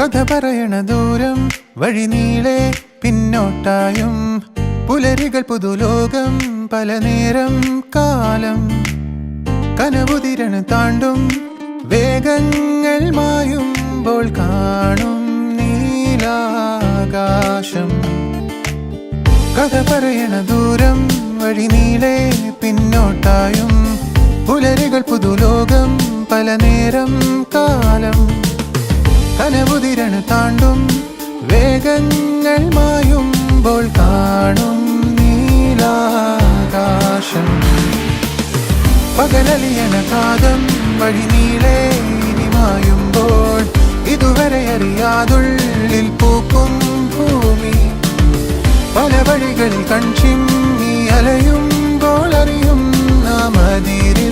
കഥ പറയണ ദൂരം വഴി നീളെ പിന്നോട്ടായും പുലരികൾ പുതുലോകം പല നേരം കാലം കനവുതിരണ താണ്ടും വേഗങ്ങൾ മായുമ്പോൾ കാണും നീലാകാശം കഥ പറയണ ദൂരം വഴി നീളെ പിന്നോട്ടായും പുലരികൾ പുതുലോകം പല നേരം കാലം കനവുതിരണ താണ്ടും വേഗങ്ങൾ മായുമ്പോൾ കാണും നീലാകാശം പകലലിയണ കാതം വഴി നീളെ ഇനി മായുമ്പോൾ ഇതുവരെ അറിയാതുള്ളിൽ പൂക്കും ഭൂമി പല വഴികളിൽ കൺചിമ്മി അലയുമ്പോൾ അറിയും നാം അതിരിൽ